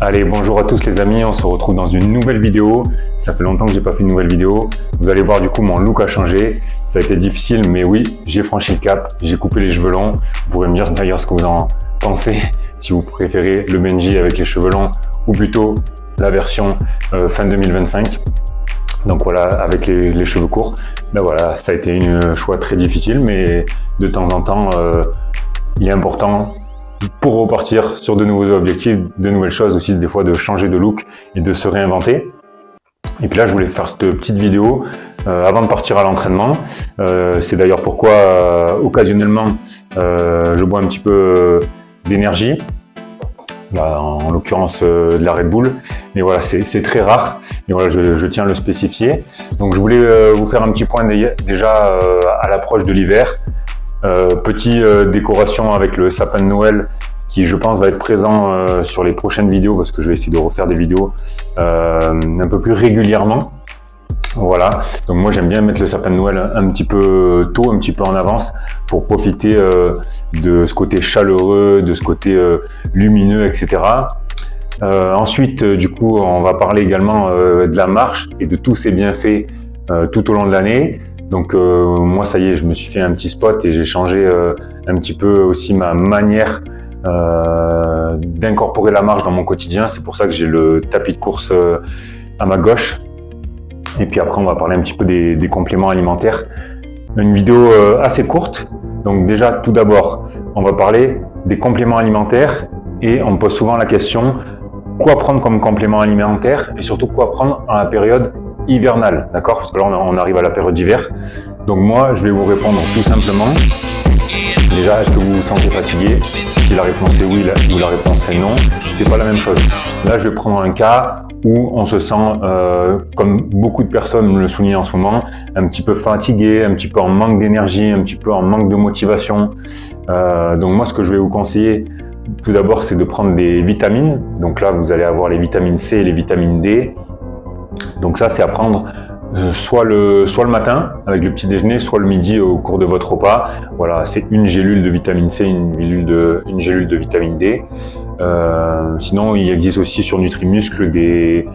Allez, bonjour à tous les amis, on se retrouve dans une nouvelle vidéo. Ça fait longtemps que j'ai pas fait une nouvelle vidéo. Vous allez voir du coup mon look a changé. Ça a été difficile, mais oui, j'ai franchi le cap, j'ai coupé les cheveux longs. Vous pourrez me dire d'ailleurs ce que vous en pensez, si vous préférez le Benji avec les cheveux longs ou plutôt la version fin 2025. Donc voilà, avec les cheveux courts. Ben voilà, ça a été un choix très difficile, mais de temps en temps, il est important pour repartir sur de nouveaux objectifs, de nouvelles choses aussi, des fois de changer de look et de se réinventer. Et puis là, je voulais faire cette petite vidéo avant de partir à l'entraînement. C'est d'ailleurs pourquoi occasionnellement, je bois un petit peu d'énergie. Là, en l'occurrence de la Red Bull, mais voilà, c'est très rare, et voilà, je tiens à le spécifier. Donc je voulais vous faire un petit point déjà à l'approche de l'hiver. Petite décoration avec le sapin de Noël qui je pense va être présent sur les prochaines vidéos, parce que je vais essayer de refaire des vidéos un peu plus régulièrement. Voilà, donc moi j'aime bien mettre le sapin de Noël un petit peu tôt, un petit peu en avance, pour profiter de ce côté chaleureux, de ce côté lumineux, etc. Ensuite, du coup, on va parler également de la marche et de tous ses bienfaits tout au long de l'année. Donc moi ça y est, je me suis fait un petit spot et j'ai changé un petit peu aussi ma manière d'incorporer la marche dans mon quotidien. C'est pour ça que j'ai le tapis de course à ma gauche. Et puis après, on va parler un petit peu des compléments alimentaires. Une vidéo assez courte. Donc déjà, tout d'abord, on va parler des compléments alimentaires et on me pose souvent la question, quoi prendre comme complément alimentaire et surtout quoi prendre en la période hivernale, d'accord? Parce que là, on arrive à la période d'hiver. Donc moi, je vais vous répondre tout simplement. Déjà, est-ce que vous vous sentez fatigué? Si la réponse est oui ou la réponse est non, c'est pas la même chose. Là, je vais prendre un cas où on se sent, comme beaucoup de personnes me le soulignent en ce moment, un petit peu fatigué, un petit peu en manque d'énergie, un petit peu en manque de motivation. Donc moi, ce que je vais vous conseiller, tout d'abord, c'est de prendre des vitamines. Donc là, vous allez avoir les vitamines C et les vitamines D. Donc ça, c'est à prendre soit le matin avec le petit déjeuner, soit le midi au cours de votre repas. Voilà, c'est une gélule de vitamine C, une gélule de vitamine D. Sinon, il existe aussi sur Nutrimuscle des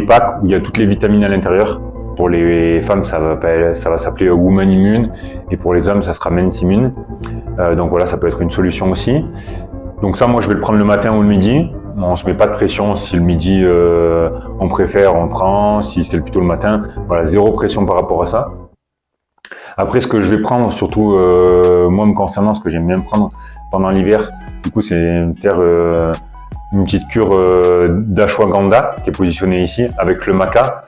packs où il y a toutes les vitamines à l'intérieur. Pour les femmes, ça va s'appeler Woman Immune, et pour les hommes, ça sera Men's Immune. Donc voilà, ça peut être une solution aussi. Donc ça, moi, je vais le prendre le matin ou le midi. On se met pas de pression, si le midi on préfère, on prend, si c'est plutôt le matin, voilà, zéro pression par rapport à ça. Après, ce que je vais prendre, surtout moi me concernant, ce que j'aime bien prendre pendant l'hiver, du coup, c'est faire une petite cure d'ashwagandha qui est positionnée ici avec le maca,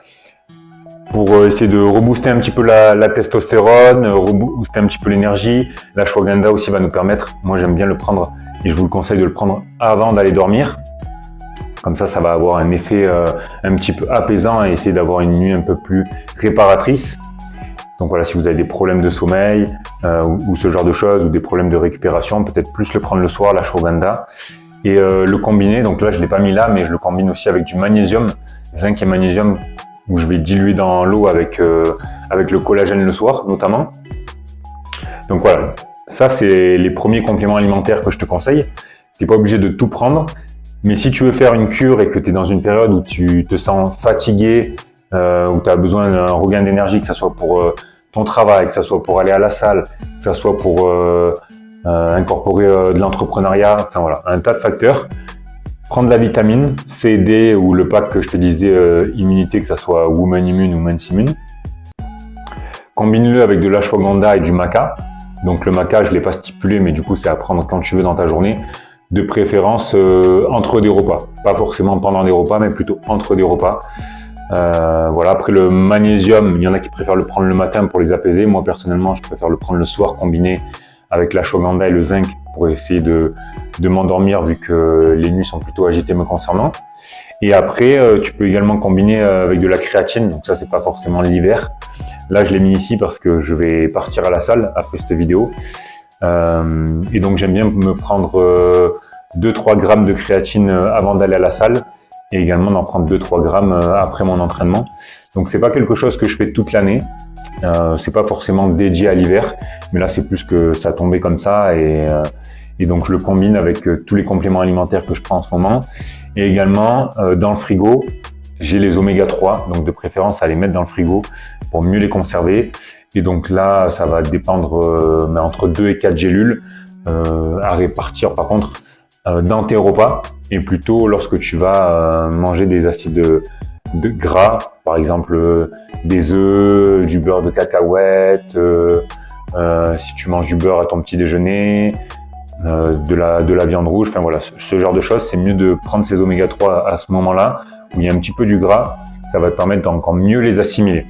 pour essayer de rebooster un petit peu la testostérone, rebooster un petit peu l'énergie. L'ashwagandha aussi va nous permettre, moi j'aime bien le prendre et je vous le conseille de le prendre avant d'aller dormir. Comme ça va avoir un effet un petit peu apaisant et essayer d'avoir une nuit un peu plus réparatrice. Donc voilà, si vous avez des problèmes de sommeil ou ce genre de choses, ou des problèmes de récupération, peut-être plus le prendre le soir, l'ashwagandha. Et le combiner, donc là je ne l'ai pas mis là, mais je le combine aussi avec du magnésium, zinc et magnésium, où je vais diluer dans l'eau avec le collagène le soir notamment. Donc voilà, ça c'est les premiers compléments alimentaires que je te conseille. Tu n'es pas obligé de tout prendre. Mais si tu veux faire une cure et que tu es dans une période où tu te sens fatigué, où tu as besoin d'un regain d'énergie, que ce soit pour ton travail, que ce soit pour aller à la salle, que ce soit pour incorporer de l'entrepreneuriat, enfin voilà, un tas de facteurs, prendre de la vitamine C, D ou le pack que je te disais, immunité, que ce soit Woman Immune ou Men's Immune. Combine-le avec de l'ashwagandha et du maca. Donc le maca, je ne l'ai pas stipulé, mais du coup, c'est à prendre quand tu veux dans ta journée. De préférence entre des repas, pas forcément pendant des repas, mais plutôt entre des repas. Voilà. Après le magnésium, il y en a qui préfèrent le prendre le matin pour les apaiser. Moi personnellement, je préfère le prendre le soir combiné avec l'ashwagandha et le zinc pour essayer de m'endormir, vu que les nuits sont plutôt agitées me concernant. Et après, tu peux également combiner avec de la créatine. Donc ça, c'est pas forcément l'hiver. Là, je l'ai mis ici parce que je vais partir à la salle après cette vidéo. Et donc j'aime bien me prendre 2-3 grammes de créatine avant d'aller à la salle, et également d'en prendre 2-3 grammes après mon entraînement. Donc c'est pas quelque chose que je fais toute l'année, c'est pas forcément dédié à l'hiver, mais là c'est plus que ça tombait comme ça, et Et donc, je le combine avec tous les compléments alimentaires que je prends en ce moment. Et également, dans le frigo, j'ai les oméga 3, donc de préférence à les mettre dans le frigo pour mieux les conserver. Et donc là, ça va dépendre entre 2 et 4 gélules à répartir par contre dans tes repas, et plutôt lorsque tu vas manger des acides de gras, par exemple des œufs, du beurre de cacahuète, si tu manges du beurre à ton petit déjeuner, de la viande rouge, enfin voilà, ce genre de choses, c'est mieux de prendre ces oméga 3 à ce moment-là, où il y a un petit peu du gras, ça va te permettre d'encore mieux les assimiler.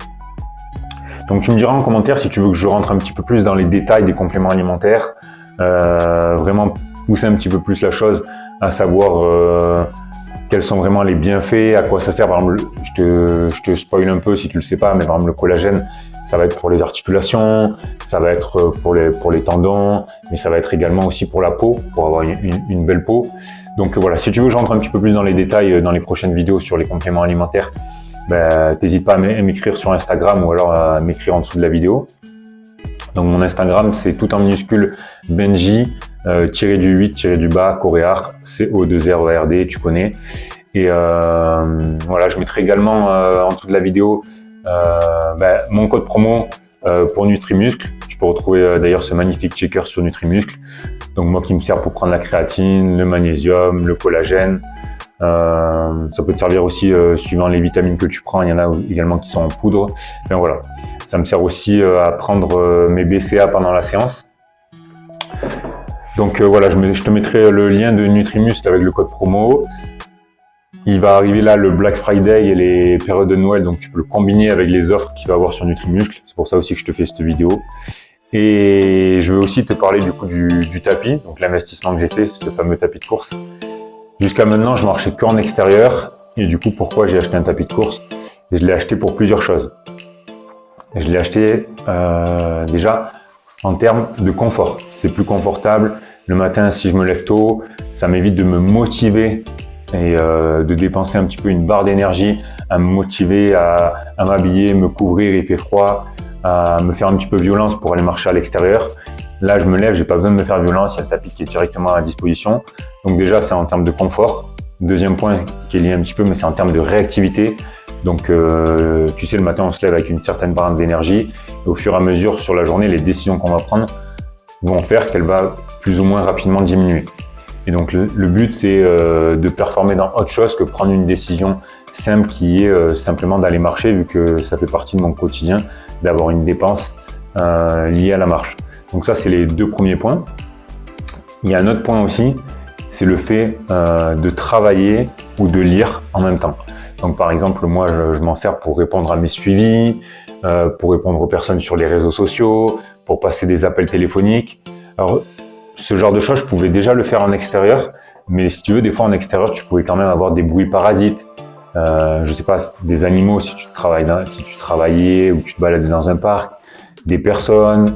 Donc tu me diras en commentaire si tu veux que je rentre un petit peu plus dans les détails des compléments alimentaires, vraiment pousser un petit peu plus la chose, à savoir quels sont vraiment les bienfaits, à quoi ça sert. Par exemple, je te spoil un peu si tu le sais pas, mais par exemple le collagène, ça va être pour les articulations, ça va être pour les tendons, mais ça va être également aussi pour la peau, pour avoir une belle peau. Donc voilà, si tu veux que je rentre un petit peu plus dans les détails dans les prochaines vidéos sur les compléments alimentaires, t'hésites pas à m'écrire sur Instagram ou alors à m'écrire en dessous de la vidéo. Donc mon Instagram, c'est tout en minuscule Benji _8_ Coréard, CO2RERD, tu connais. Et voilà, je mettrai également en dessous de la vidéo mon code promo pour Nutrimuscle. Tu peux retrouver d'ailleurs ce magnifique checker sur Nutrimuscle. Donc moi qui me sert pour prendre la créatine, le magnésium, le collagène. Ça peut te servir aussi suivant les vitamines que tu prends, il y en a également qui sont en poudre. Enfin, voilà. Ça me sert aussi à prendre mes BCA pendant la séance. Donc voilà, je te mettrai le lien de Nutrimuscle avec le code promo. Il va arriver là le Black Friday et les périodes de Noël, donc tu peux le combiner avec les offres qu'il va y avoir sur Nutrimuscle. C'est pour ça aussi que je te fais cette vidéo. Et je veux aussi te parler du coup du tapis, donc l'investissement que j'ai fait, ce fameux tapis de course. Jusqu'à maintenant, je marchais qu'en extérieur. Et du coup, pourquoi j'ai acheté un tapis de course? Et je l'ai acheté pour plusieurs choses. Je l'ai acheté déjà en termes de confort. C'est plus confortable. Le matin, si je me lève tôt, ça m'évite de me motiver et de dépenser un petit peu une barre d'énergie, à me motiver à m'habiller, me couvrir, il fait froid, à me faire un petit peu violence pour aller marcher à l'extérieur. Là, je me lève, j'ai pas besoin de me faire violence, il y a le tapis qui est directement à disposition. Donc déjà, c'est en termes de confort. Deuxième point qui est lié un petit peu, mais c'est en termes de réactivité. Donc, tu sais, le matin, on se lève avec une certaine barre d'énergie. Et au fur et à mesure, sur la journée, les décisions qu'on va prendre vont faire qu'elle va plus ou moins rapidement diminuer. Et donc, le but, c'est de performer dans autre chose que prendre une décision simple qui est simplement d'aller marcher, vu que ça fait partie de mon quotidien, d'avoir une dépense liée à la marche. Donc ça, c'est les deux premiers points. Il y a un autre point aussi, c'est le fait de travailler ou de lire en même temps. Donc par exemple, moi, je m'en sers pour répondre à mes suivis, pour répondre aux personnes sur les réseaux sociaux, pour passer des appels téléphoniques. Alors, ce genre de choses, je pouvais déjà le faire en extérieur, mais si tu veux, des fois en extérieur, tu pouvais quand même avoir des bruits parasites. Je sais pas, des animaux, si tu travaillais ou tu te baladais dans un parc, des personnes,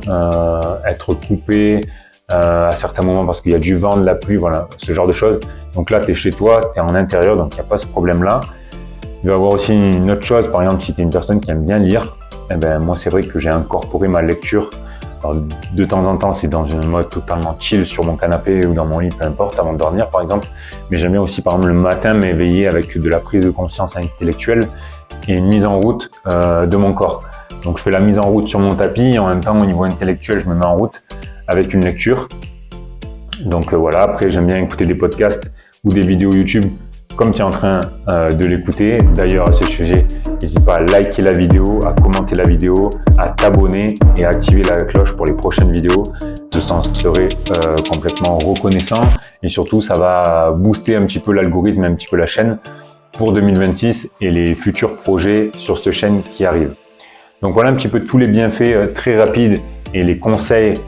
être coupé à certains moments parce qu'il y a du vent, de la pluie, voilà, ce genre de choses. Donc là, tu es chez toi, tu es en intérieur, donc il n'y a pas ce problème-là. Il va y avoir aussi une autre chose, par exemple, si tu es une personne qui aime bien lire, moi, c'est vrai que j'ai incorporé ma lecture. Alors, de temps en temps, c'est dans un mode totalement chill sur mon canapé ou dans mon lit, peu importe, avant de dormir, par exemple. Mais j'aime bien aussi, par exemple, le matin, m'éveiller avec de la prise de conscience intellectuelle et une mise en route de mon corps. Donc, je fais la mise en route sur mon tapis et en même temps, au niveau intellectuel, je me mets en route avec une lecture. Donc, voilà. Après, j'aime bien écouter des podcasts ou des vidéos YouTube comme tu es en train de l'écouter. D'ailleurs, à ce sujet, n'hésite pas à liker la vidéo, à commenter la vidéo, à t'abonner et à activer la cloche pour les prochaines vidéos. Je serai complètement reconnaissant et surtout, ça va booster un petit peu l'algorithme, un petit peu la chaîne pour 2026 et les futurs projets sur cette chaîne qui arrivent. Donc voilà un petit peu tous les bienfaits très rapides et les conseils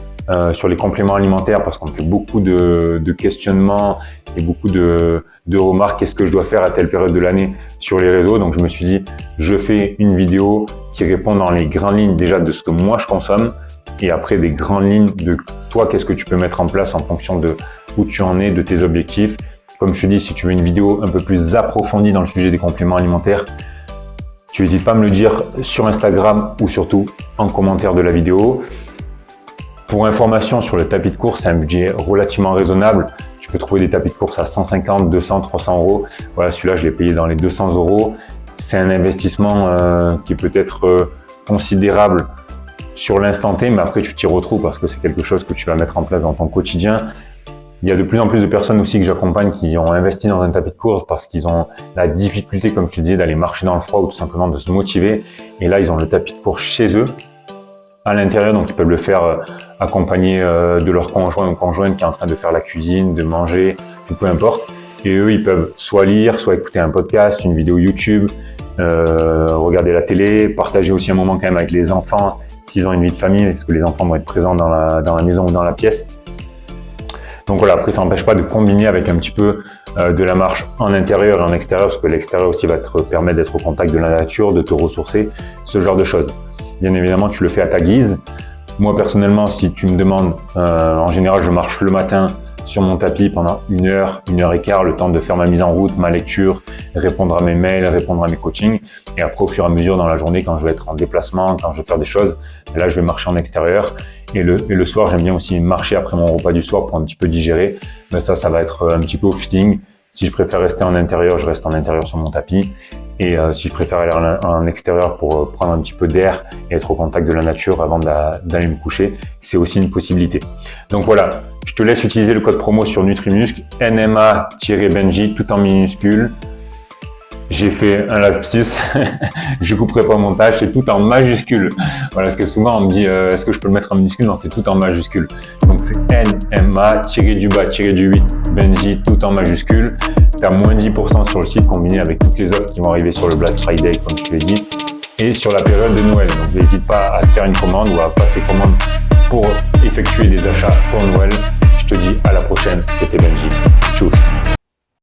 sur les compléments alimentaires, parce qu'on fait beaucoup de questionnements et beaucoup de remarques. Qu'est-ce que je dois faire à telle période de l'année sur les réseaux? Donc je me suis dit, je fais une vidéo qui répond dans les grandes lignes déjà de ce que moi je consomme et après des grandes lignes de toi, qu'est-ce que tu peux mettre en place en fonction de où tu en es, de tes objectifs. Comme je te dis, si tu veux une vidéo un peu plus approfondie dans le sujet des compléments alimentaires, tu n'hésites pas à me le dire sur Instagram ou surtout en commentaire de la vidéo. Pour information sur le tapis de course, c'est un budget relativement raisonnable. Tu peux trouver des tapis de course à 150, 200, 300 euros. Voilà, celui-là, je l'ai payé dans les 200 euros. C'est un investissement qui peut être considérable sur l'instant T, mais après tu t'y retrouves parce que c'est quelque chose que tu vas mettre en place dans ton quotidien. Il y a de plus en plus de personnes aussi que j'accompagne qui ont investi dans un tapis de course parce qu'ils ont la difficulté, comme je te disais, d'aller marcher dans le froid ou tout simplement de se motiver. Et là, ils ont le tapis de course chez eux, à l'intérieur, donc ils peuvent le faire accompagner de leur conjoint ou conjointe qui est en train de faire la cuisine, de manger, ou peu importe. Et eux, ils peuvent soit lire, soit écouter un podcast, une vidéo YouTube, regarder la télé, partager aussi un moment quand même avec les enfants s'ils ont une vie de famille, parce que les enfants vont être présents dans la maison ou dans la pièce. Donc voilà, après ça n'empêche pas de combiner avec un petit peu de la marche en intérieur et en extérieur, parce que l'extérieur aussi va te permettre d'être au contact de la nature, de te ressourcer, ce genre de choses. Bien évidemment, tu le fais à ta guise. Moi personnellement, si tu me demandes, en général je marche le matin sur mon tapis pendant 1 heure, 1 heure et quart, le temps de faire ma mise en route, ma lecture, répondre à mes mails, répondre à mes coachings. Et après, au fur et à mesure dans la journée, quand je vais être en déplacement, quand je vais faire des choses, là, je vais marcher en extérieur. Et le soir, j'aime bien aussi marcher après mon repas du soir pour un petit peu digérer. Mais ça va être un petit peu au feeling. Si je préfère rester en intérieur, je reste en intérieur sur mon tapis. Et si je préfère aller en extérieur pour prendre un petit peu d'air et être au contact de la nature avant d'aller me coucher, c'est aussi une possibilité. Donc voilà, je te laisse utiliser le code promo sur Nutrimuscle, NMA-Benji, tout en minuscule. J'ai fait un lapsus, je couperai pas au montage, c'est tout en majuscule. Voilà, parce que souvent on me dit, est-ce que je peux le mettre en minuscule? Non, c'est tout en majuscule. Donc c'est NMA-8 Benji, tout en majuscule. Tu as moins 10% sur le site combiné avec toutes les offres qui vont arriver sur le Black Friday, comme je te l'ai dit, et sur la période de Noël. Donc n'hésite pas à faire une commande ou à passer commande pour effectuer des achats pour Noël. Je te dis à la prochaine, c'était Benji. Tchuss.